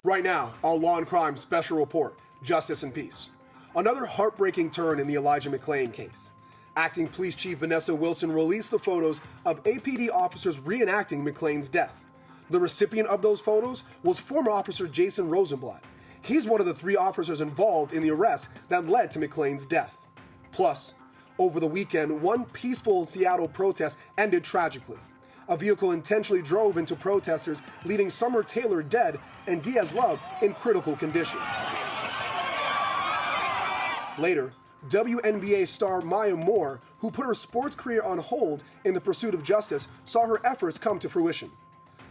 Right now, on Law&Crime special report, Justice and Peace. Another heartbreaking turn in the Elijah McClain case. Acting Police Chief Vanessa Wilson released the photos of APD officers reenacting McClain's death. The recipient of those photos was former Officer Jason Rosenblatt. He's one of the 3 officers involved in the arrest that led to McClain's death. Plus, over the weekend, one peaceful Seattle protest ended tragically. A vehicle intentionally drove into protesters, leaving Summer Taylor dead and Diaz Love in critical condition. Later, WNBA star Myra, who put her sports career on hold in the pursuit of justice, saw her efforts come to fruition.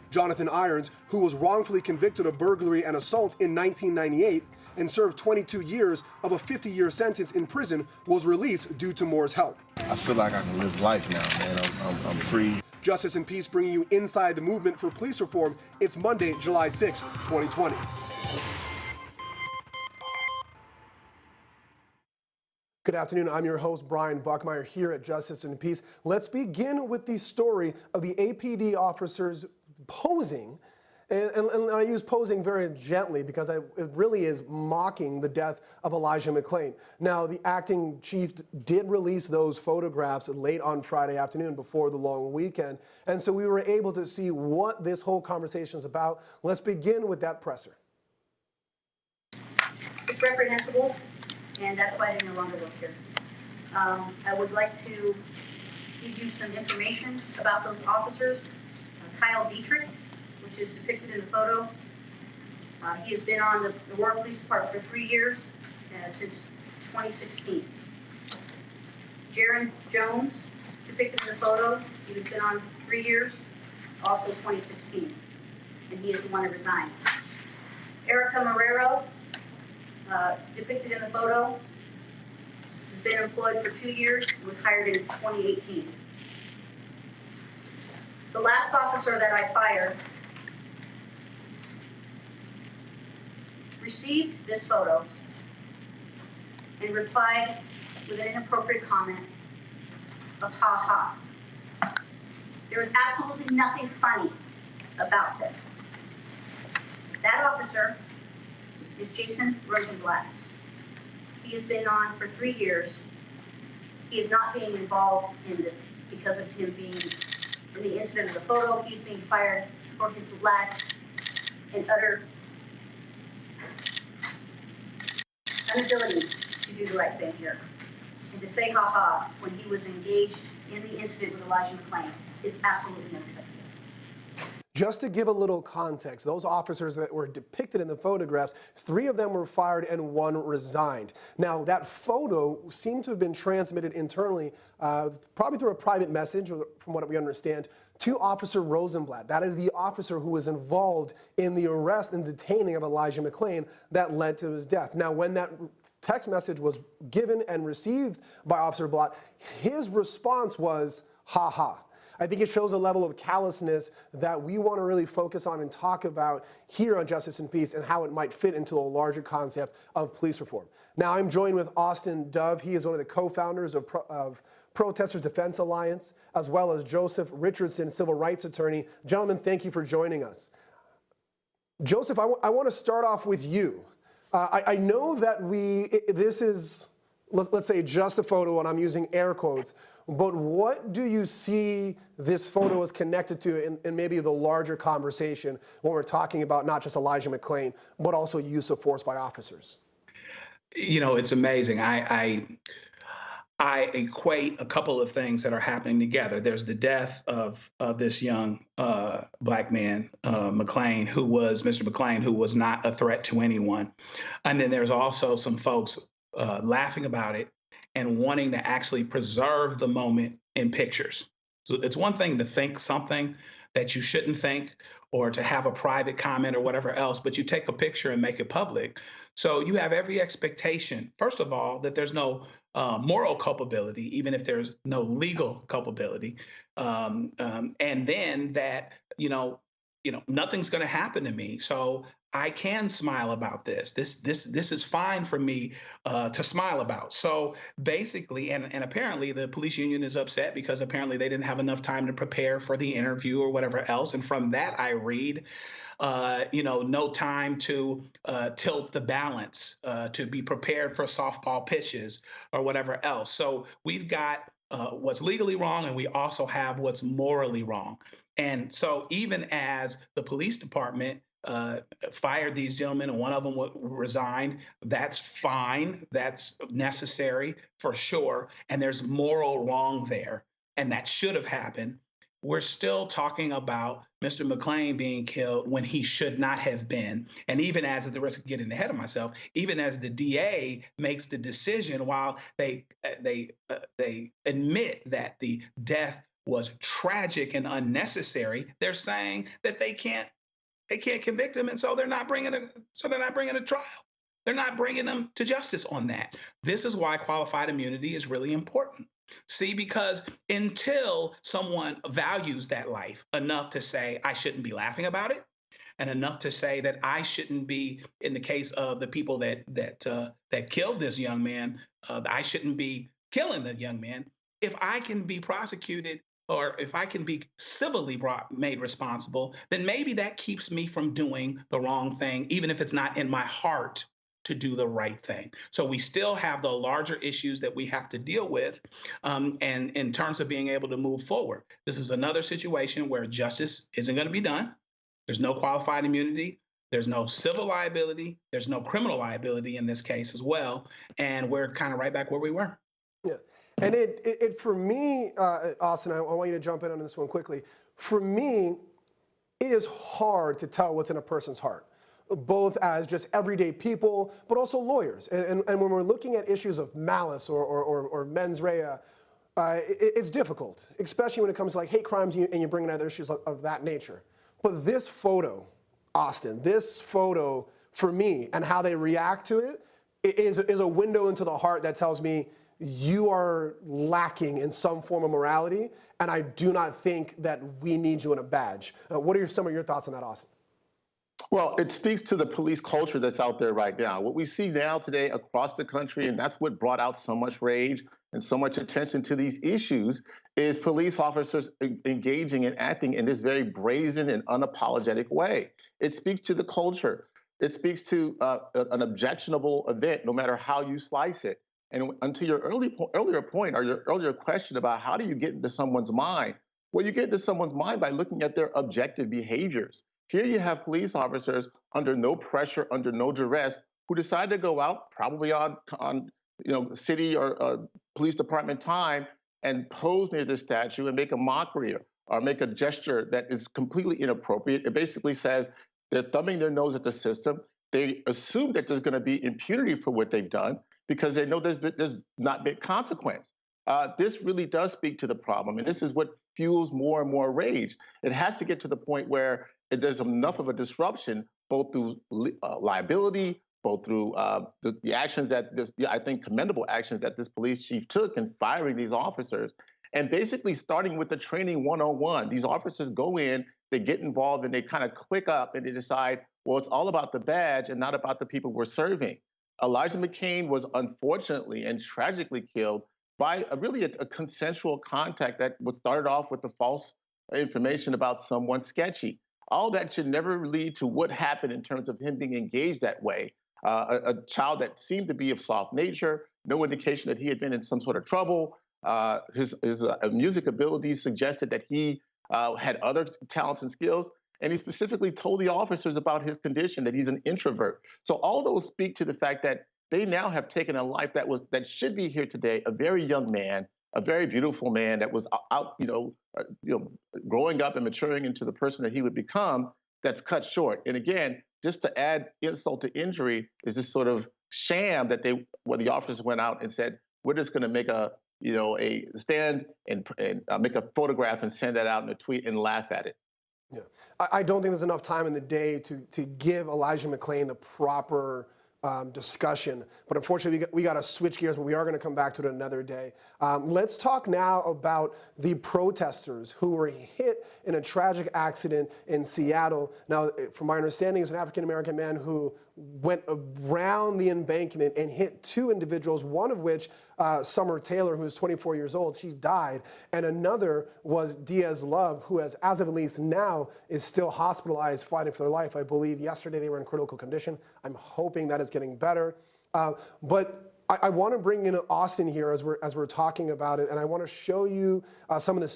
Jonathan Irons, who was wrongfully convicted of burglary and assault in 1998 and served 22 years of a 50-year sentence in prison, was released due to Moore's help. I feel like I can live life now, man. I'm free. Justice and Peace bringing you inside the movement for police reform. It's Monday, July 6, 2020. Good afternoon. I'm your host, Brian Buckmire, here at Justice and Peace. Let's begin with the story of the APD officers posing, and I use posing very gently because it really is mocking the death of Elijah McClain. Now, the acting chief did release those photographs late on Friday afternoon before the long weekend, and so we were able to see what this whole conversation is about. Let's begin with that presser. It's reprehensible, and that's why they no longer work here. I would like to give you some information about those officers. Kyle Dietrich, which is depicted in the photo. He has been on the Aurora Police Department for 3 years, since 2016. Jaron Jones, depicted in the photo, he has been on 3 years, also 2016, and he is the one that resigned. Erica Marrero, depicted in the photo, has been employed for 2 years and was hired in 2018. The last officer that I fired received this photo and replied with an inappropriate comment of "ha ha." There is absolutely nothing funny about this. That officer is Jason Rosenblatt. He has been on for 3 years. He is not being involved in this because of him being in the incident of the photo. He's being fired for his lack and utter inability to do the right thing here. And to say ha-ha when he was engaged in the incident with Elijah McClain is absolutely unacceptable. Just to give a little context, those officers that were depicted in the photographs, 3 of them were fired and 1 resigned. Now, that photo seemed to have been transmitted internally, probably through a private message, from what we understand, to Officer Rosenblatt. That is the officer who was involved in the arrest and detaining of Elijah McClain that led to his death. Now, when that text message was given and received by Officer Blatt, his response was, ha ha. I think it shows a level of callousness that we want to really focus on and talk about here on Justice and Peace and how it might fit into a larger concept of police reform. Now, I'm joined with Austin Dove. He is one of the co-founders of Protesters Defense Alliance, as well as Joseph Richardson, civil rights attorney. Gentlemen, thank you for joining us. Joseph, I want to start off with you. I know that this is, let's say, just a photo, and I'm using air quotes, but what do you see this photo is connected to in maybe the larger conversation when we're talking about not just Elijah McClain, but also use of force by officers? You know, it's amazing. I equate a couple of things that are happening together. There's the death of this young black man, McClain, Mr. McClain, who was not a threat to anyone. And then there's also some folks laughing about it and wanting to actually preserve the moment in pictures. So it's one thing to think something that you shouldn't think, or to have a private comment or whatever else, but you take a picture and make it public. So you have every expectation, first of all, that there's no moral culpability, even if there's no legal culpability, and then that nothing's going to happen to me. So I can smile about this. This is fine for me to smile about. So basically, and apparently the police union is upset because apparently they didn't have enough time to prepare for the interview or whatever else. And from that, I read no time to tilt the balance, to be prepared for softball pitches or whatever else. So we've got what's legally wrong, and we also have what's morally wrong. And so even as the police department fired these gentlemen and one of them resigned, that's fine. That's necessary for sure. And there's moral wrong there. And that should have happened. We're still talking about Mr. McClain being killed when he should not have been. And even as, at the risk of getting ahead of myself, even as the DA makes the decision, while they admit that the death was tragic and unnecessary, they're saying that they can't convict him, and so they're not bringing a trial. They're not bringing them to justice on that. This is why qualified immunity is really important. See, because until someone values that life enough to say, I shouldn't be laughing about it, and enough to say that I shouldn't be, in the case of the people that killed this young man, I shouldn't be killing the young man. If I can be prosecuted, or if I can be civilly made responsible, then maybe that keeps me from doing the wrong thing, even if it's not in my heart to do the right thing. So we still have the larger issues that we have to deal with, and in terms of being able to move forward. This is another situation where justice isn't going to be done. There's no qualified immunity. There's no civil liability. There's no criminal liability in this case as well. And we're kind of right back where we were. Yeah. And it for me, Austin, I want you to jump in on this one quickly. For me, it is hard to tell what's in a person's heart, both as just everyday people, but also lawyers. And when we're looking at issues of malice or mens rea, it's difficult, especially when it comes to like hate crimes and you're bringing other issues of that nature. But this photo, Austin, this photo for me and how they react to it is a window into the heart that tells me you are lacking in some form of morality, and I do not think that we need you in a badge. What are some of your thoughts on that, Austin? Well, it speaks to the police culture that's out there right now. What we see now today across the country, and that's what brought out so much rage and so much attention to these issues, is police officers engaging and acting in this very brazen and unapologetic way. It speaks to the culture. It speaks to an objectionable event, no matter how you slice it. And to your earlier point, or your earlier question about how do you get into someone's mind? Well, you get into someone's mind by looking at their objective behaviors. Here you have police officers under no pressure, under no duress, who decide to go out, probably on city or police department time, and pose near this statue and make a mockery or make a gesture that is completely inappropriate. It basically says they're thumbing their nose at the system. They assume that there's going to be impunity for what they've done because they know there's not big consequence. This really does speak to the problem, and this is what fuels more and more rage. It has to get to the point where there's enough of a disruption, both through liability, both through the actions that I think commendable actions that this police chief took in firing these officers, and basically starting with the training 101. These officers go in, they get involved, and they kind of click up and they decide, well, it's all about the badge and not about the people we're serving. Elijah McClain was unfortunately and tragically killed by a consensual contact that was started off with the false information about someone sketchy. All that should never lead to what happened in terms of him being engaged that way. A child that seemed to be of soft nature, no indication that he had been in some sort of trouble. His music abilities suggested that he had other talents and skills. And he specifically told the officers about his condition, that he's an introvert. So all those speak to the fact that they now have taken a life that should be here today, a very young man, a very beautiful man that was out, growing up and maturing into the person that he would become, that's cut short. And again, just to add insult to injury is this sort of sham that where the officers went out and said, we're just going to make a stand and make a photograph and send that out in a tweet and laugh at it. Yeah, I don't think there's enough time in the day to give Elijah McClain the proper discussion. But unfortunately, we got to switch gears, but we are going to come back to it another day. Let's talk now about the protesters who were hit in a tragic accident in Seattle. Now, from my understanding, it's an African-American man who went around the embankment and hit two individuals, one of which, Summer Taylor, who is 24 years old, she died. And another was Diaz Love, who has, as of at least now, is still hospitalized fighting for their life. I believe yesterday they were in critical condition. I'm hoping that it's getting better. But I want to bring in Austin here as we're talking about it, and I want to show you some of the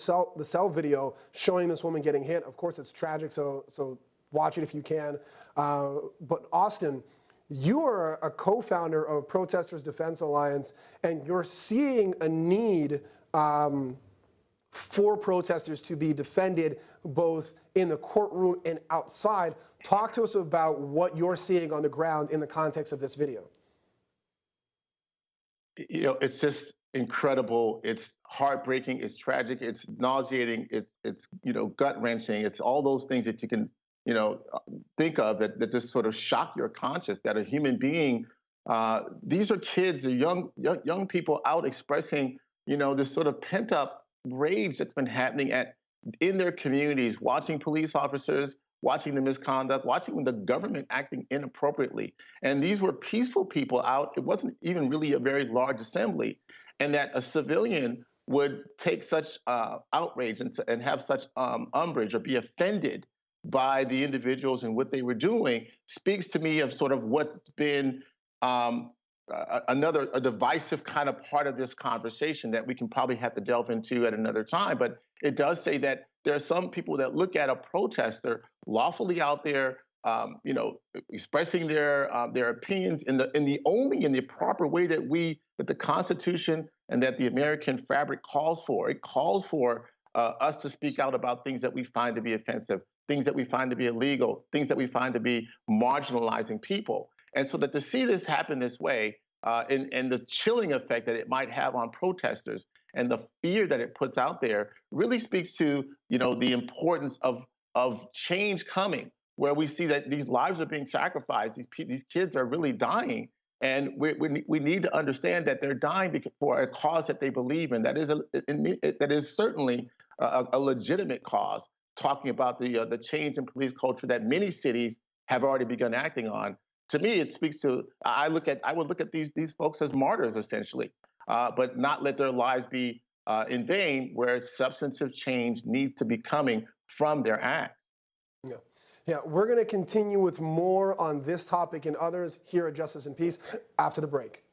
cell video showing this woman getting hit. Of course, it's tragic, so watch it if you can. But Austin, you are a co-founder of Protesters Defense Alliance, and you're seeing a need for protesters to be defended both in the courtroom and outside. Talk to us about what you're seeing on the ground in the context of this video. You know, it's just incredible. It's heartbreaking. It's tragic. It's nauseating. It's gut-wrenching. It's all those things that you can think of that just sort of shock your conscience, that a human being, these are kids, young people out expressing, this sort of pent-up rage that's been happening in their communities, watching police officers, watching the misconduct, watching the government acting inappropriately. And these were peaceful people out. It wasn't even really a very large assembly. And that a civilian would take such outrage and have such umbrage or be offended by the individuals and what they were doing speaks to me of sort of what's been a divisive kind of part of this conversation that we can probably have to delve into at another time. But it does say that there are some people that look at a protester lawfully out there, expressing their opinions in the proper way that the Constitution and that the American fabric calls for. It calls for us to speak out about things that we find to be offensive, things that we find to be illegal, things that we find to be marginalizing people. And so that to see this happen this way, and the chilling effect that it might have on protesters and the fear that it puts out there really speaks to, the importance of change coming, where we see that these lives are being sacrificed, these kids are really dying, and we need to understand that they're dying for a cause that they believe in. That is certainly a legitimate cause, talking about the change in police culture that many cities have already begun acting on. To me, it speaks to, I would look at these folks as martyrs, essentially, but not let their lives be in vain, where substantive change needs to be coming from their acts. Yeah, we're going to continue with more on this topic and others here at Justice and Peace after the break.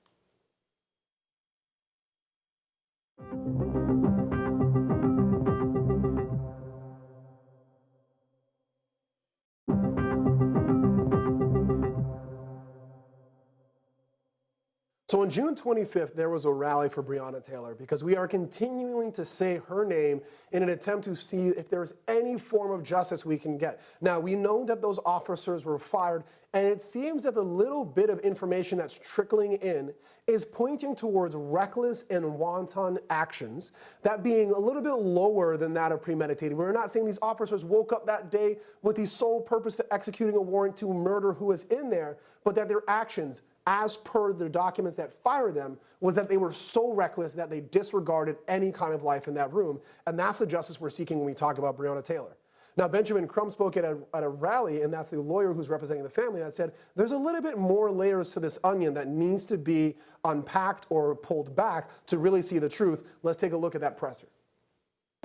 So on June 25th, there was a rally for Breonna Taylor because we are continuing to say her name in an attempt to see if there's any form of justice we can get. Now, we know that those officers were fired, and it seems that the little bit of information that's trickling in is pointing towards reckless and wanton actions, that being a little bit lower than that of premeditated. We're not saying these officers woke up that day with the sole purpose of executing a warrant to murder who was in there, but that their actions, as per the documents that fired them, was that they were so reckless that they disregarded any kind of life in that room. And that's the justice we're seeking when we talk about Breonna Taylor. Now, Benjamin Crump spoke at a rally, and that's the lawyer who's representing the family, that said there's a little bit more layers to this onion that needs to be unpacked or pulled back to really see the truth. Let's take a look at that presser.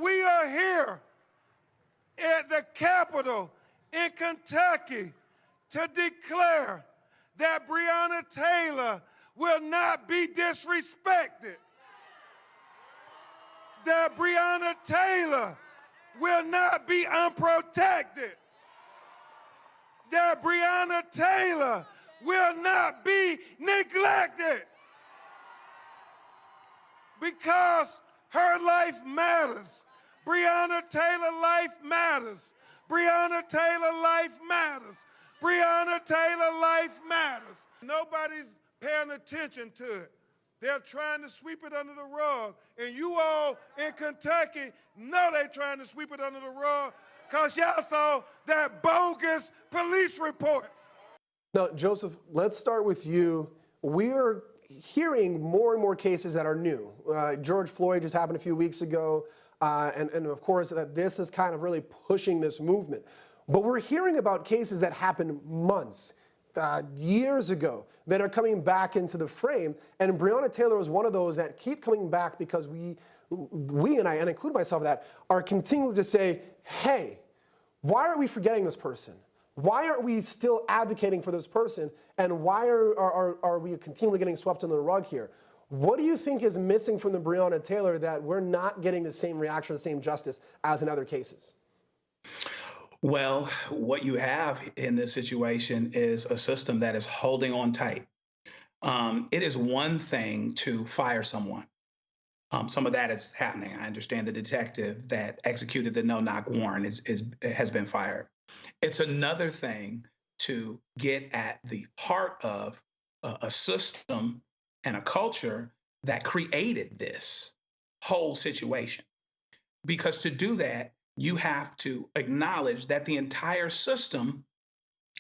We are here at the Capitol in Kentucky to declare that Breonna Taylor will not be disrespected. That Breonna Taylor will not be unprotected. That Breonna Taylor will not be neglected. Because her life matters. Breonna Taylor life matters. Breonna Taylor life matters. Breonna Taylor life matters. Nobody's paying attention to it. They're trying to sweep it under the rug. And you all in Kentucky know they're trying to sweep it under the rug because y'all saw that bogus police report. Now, Joseph, let's start with you. We are hearing more and more cases that are new. George Floyd just happened a few weeks ago, and of course, that this is kind of really pushing this movement. But we're hearing about cases that happened months, years ago, that are coming back into the frame. And Breonna Taylor is one of those that keep coming back because we and I include myself in that, are continuing to say, hey, why are we forgetting this person? Why aren't we still advocating for this person? And why are we continually getting swept under the rug here? What do you think is missing from the Breonna Taylor that we're not getting the same reaction, the same justice as in other cases? Well, what you have in this situation is a system that is holding on tight. It is one thing to fire someone. Some of that is happening. I understand the detective that executed the no-knock warrant has been fired. It's another thing to get at the heart of a system and a culture that created this whole situation. Because to do that, you have to acknowledge that the entire system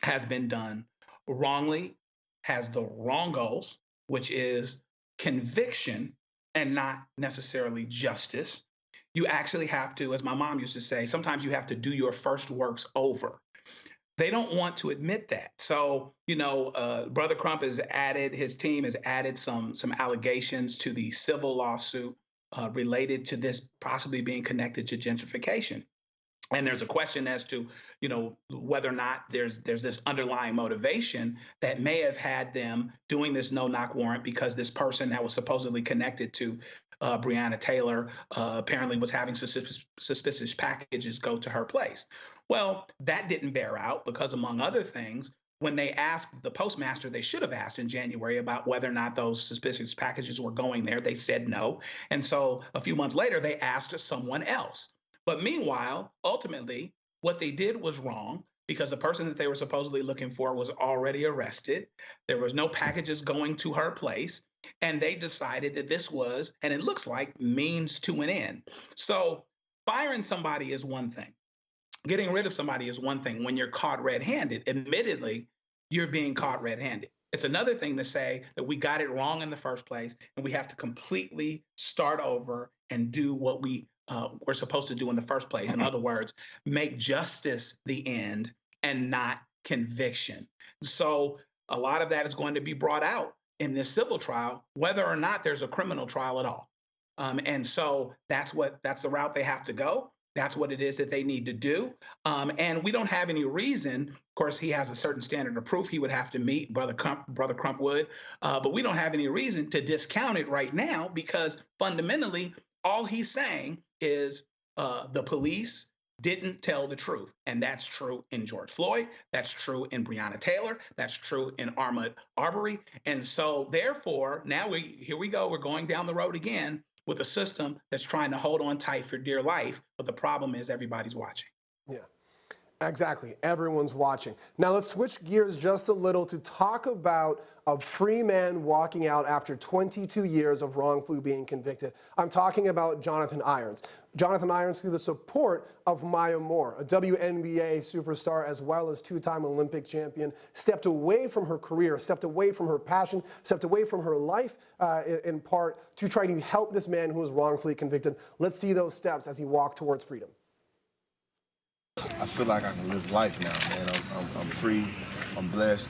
has been done wrongly, has the wrong goals, which is conviction and not necessarily justice. You actually have to, as my mom used to say, sometimes you have to do your first works over. They don't want to admit that. So, Brother Crump his team has added some allegations to the civil lawsuit related to this possibly being connected to gentrification. And there's a question as to, whether or not there's this underlying motivation that may have had them doing this no-knock warrant because this person that was supposedly connected to Breonna Taylor apparently was having suspicious packages go to her place. Well, that didn't bear out because, among other things, when they asked the postmaster, they should have asked in January about whether or not those suspicious packages were going there. They said no. And so a few months later, they asked someone else. But meanwhile, ultimately, what they did was wrong because the person that they were supposedly looking for was already arrested. There was no packages going to her place. And they decided that this was, and it looks like, means to an end. So firing somebody is one thing. Getting rid of somebody is one thing when you're caught red-handed. Admittedly, you're being caught red-handed. It's another thing to say that we got it wrong in the first place and we have to completely start over and do what we're supposed to do in the first place. In other words, make justice the end and not conviction. So a lot of that is going to be brought out in this civil trial, whether or not there's a criminal trial at all. And so that's the route they have to go. That's what it is that they need to do. And we don't have any reason. Of course, he has a certain standard of proof he would have to meet, Brother Crump would. But we don't have any reason to discount it right now because fundamentally, all he's saying is the police didn't tell the truth. And that's true in George Floyd. That's true in Breonna Taylor. That's true in Ahmaud Arbery. And so therefore, now here we go. We're going down the road again with a system that's trying to hold on tight for dear life. But the problem is everybody's watching. Yeah, exactly. Everyone's watching. Now let's switch gears just a little to talk about a free man walking out after 22 years of wrongfully being convicted. I'm talking about Jonathan Irons. Jonathan Irons, through the support of Maya Moore, a WNBA superstar as well as two-time Olympic champion, stepped away from her career, stepped away from her passion, stepped away from her life in part to try to help this man who was wrongfully convicted. Let's see those steps as he walked towards freedom. I feel like I can live life now, man. I'm free. I'm blessed.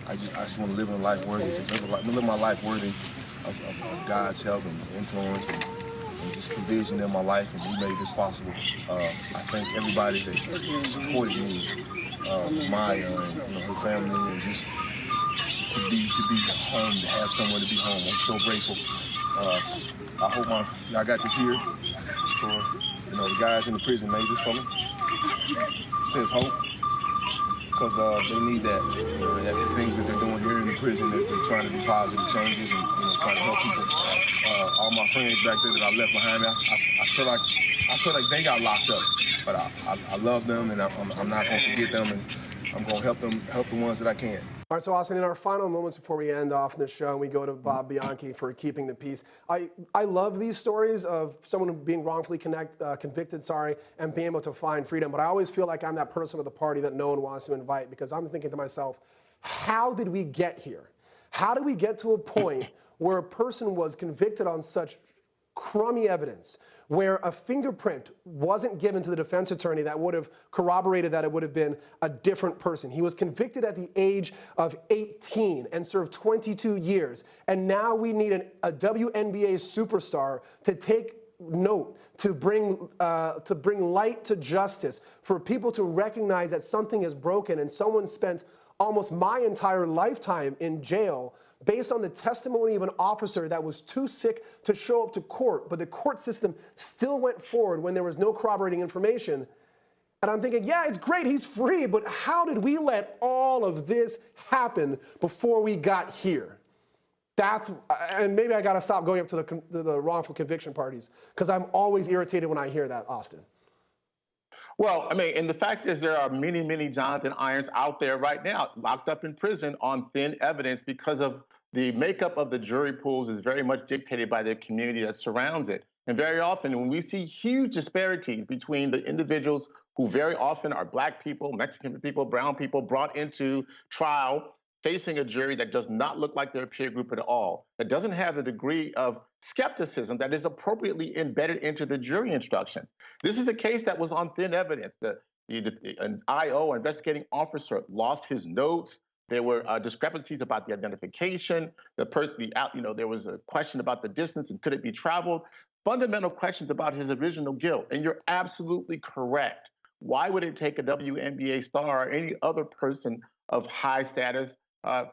I just want to live a life worthy. Live my life worthy of God's help and influence and just provision in my life, and He made this possible. I thank everybody that supported me, Myra and her family, and just to be home, to have someone to be home. I'm so grateful. I hope y'all got this here for the guys in the prison made this for me. It says hope. Because they need that. That the things that they're doing here in the prison, they're trying to do positive changes and trying to help people. All my friends back there that I left behind me, I feel like they got locked up. But I love them, and I'm not going to forget them, and I'm going to help the ones that I can. All right, so Austin, in our final moments before we end off the show, we go to Bob Bianchi for keeping the peace. I love these stories of someone being wrongfully convicted, and being able to find freedom. But I always feel like I'm that person at the party that no one wants to invite because I'm thinking to myself, how did we get here? How did we get to a point where a person was convicted on such crummy evidence, where a fingerprint wasn't given to the defense attorney that would have corroborated that it would have been a different person? He was convicted at the age of 18 and served 22 years. And now we need a WNBA superstar to take note, to bring light to justice, for people to recognize that something is broken, and someone spent almost my entire lifetime in jail based on the testimony of an officer that was too sick to show up to court, but the court system still went forward when there was no corroborating information. And I'm thinking, yeah, it's great, he's free, but how did we let all of this happen before we got here? And maybe I gotta stop going up to the wrongful conviction parties, because I'm always irritated when I hear that, Austin. Well, I mean, and the fact is there are many, many Jonathan Irons out there right now, locked up in prison on thin evidence because of the makeup of the jury pools is very much dictated by the community that surrounds it. And very often when we see huge disparities between the individuals who very often are Black people, Mexican people, brown people brought into trial, facing a jury that does not look like their peer group at all, that doesn't have the degree of skepticism that is appropriately embedded into the jury instructions. This is a case that was on thin evidence. An IO, investigating officer, lost his notes. There were discrepancies about the identification. There was a question about the distance and could it be traveled. Fundamental questions about his original guilt. And you're absolutely correct. Why would it take a WNBA star or any other person of high status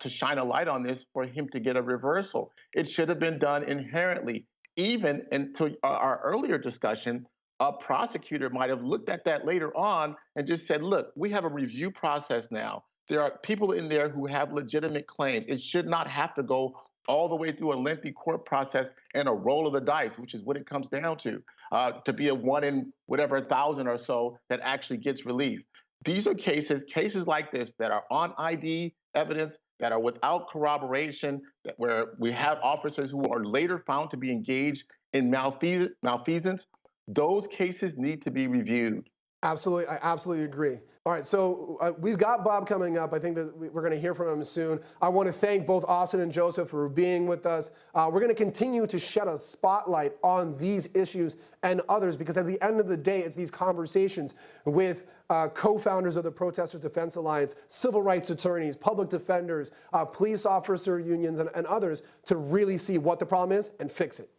to shine a light on this for him to get a reversal? It should have been done inherently. Even into our earlier discussion, a prosecutor might have looked at that later on and just said, look, we have a review process now. There are people in there who have legitimate claims. It should not have to go all the way through a lengthy court process and a roll of the dice, which is what it comes down to be a 1 in whatever 1,000 or so that actually gets relief. These are cases like this that are on ID evidence, that are without corroboration, where we have officers who are later found to be engaged in malfeasance. Those cases need to be reviewed. Absolutely, I absolutely agree. All right, so we've got Bob coming up. I think that we're going to hear from him soon. I want to thank both Austin and Joseph for being with us. We're going to continue to shed a spotlight on these issues and others, because at the end of the day, it's these conversations with co-founders of the Protesters Defense Alliance, civil rights attorneys, public defenders, police officer unions, and others to really see what the problem is and fix it.